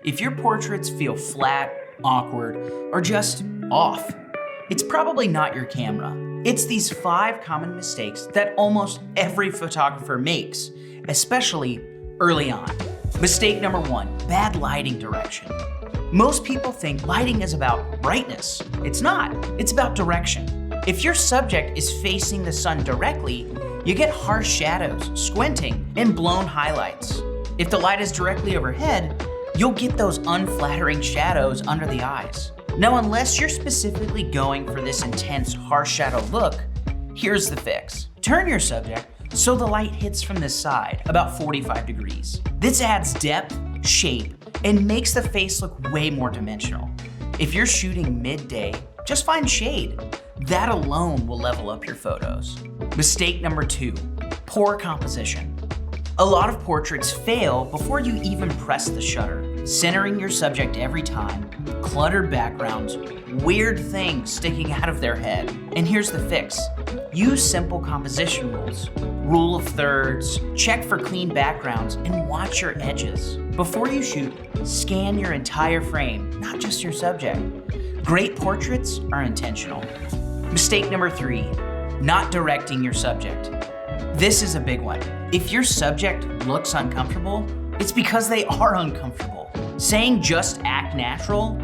If your portraits feel flat, awkward, or just off, it's probably not your camera. It's these 5 common mistakes that almost every photographer makes, especially early on. Mistake number 1, bad lighting direction. Most people think lighting is about brightness. It's not, it's about direction. If your subject is facing the sun directly, you get harsh shadows, squinting, and blown highlights. If the light is directly overhead, you'll get those unflattering shadows under the eyes. Now, unless you're specifically going for this intense harsh shadow look, here's the fix. Turn your subject so the light hits from this side, about 45 degrees. This adds depth, shape, and makes the face look way more dimensional. If you're shooting midday, just find shade. That alone will level up your photos. Mistake number 2, poor composition. A lot of portraits fail before you even press the shutter. Centering your subject every time, cluttered backgrounds, weird things sticking out of their head. And here's the fix. Use simple composition rules. Rule of thirds, check for clean backgrounds, and watch your edges. Before you shoot, scan your entire frame, not just your subject. Great portraits are intentional. Mistake number 3, not directing your subject. This is a big one. If your subject looks uncomfortable, it's because they are uncomfortable. Saying just act natural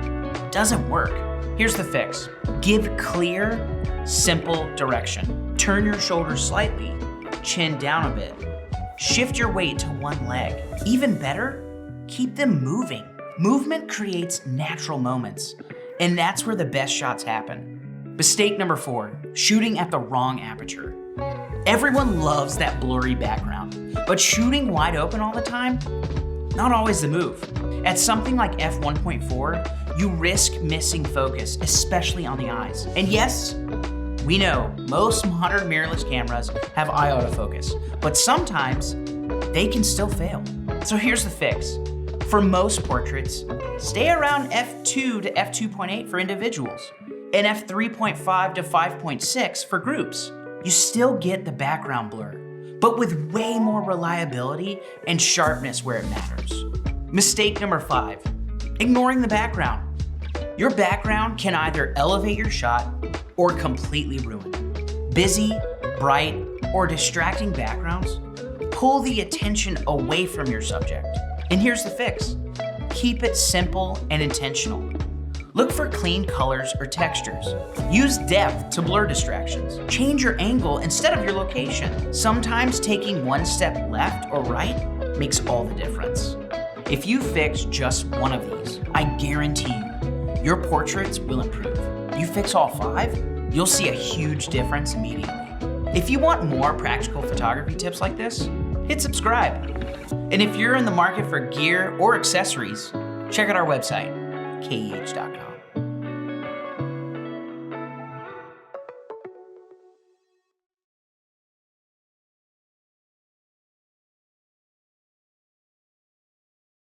doesn't work. Here's the fix. Give clear, simple direction. Turn your shoulders slightly, chin down a bit. Shift your weight to one leg. Even better, keep them moving. Movement creates natural moments, and that's where the best shots happen. Mistake number 4, shooting at the wrong aperture. Everyone loves that blurry background, but shooting wide open all the time, not always the move. At something like f1.4, you risk missing focus, especially on the eyes. And yes, we know most modern mirrorless cameras have eye autofocus, but sometimes they can still fail. So here's the fix. For most portraits, stay around f2 to f2.8 for individuals, and f3.5 to 5.6 for groups. You still get the background blur, but with way more reliability and sharpness where it matters. Mistake number 5, ignoring the background. Your background can either elevate your shot or completely ruin it. Busy, bright, or distracting backgrounds pull the attention away from your subject. And here's the fix. Keep it simple and intentional. Look for clean colors or textures. Use depth to blur distractions. Change your angle instead of your location. Sometimes taking one step left or right makes all the difference. If you fix just one of these, I guarantee you, your portraits will improve. You fix all 5, you'll see a huge difference immediately. If you want more practical photography tips like this, hit subscribe. And if you're in the market for gear or accessories, check out our website, keh.com.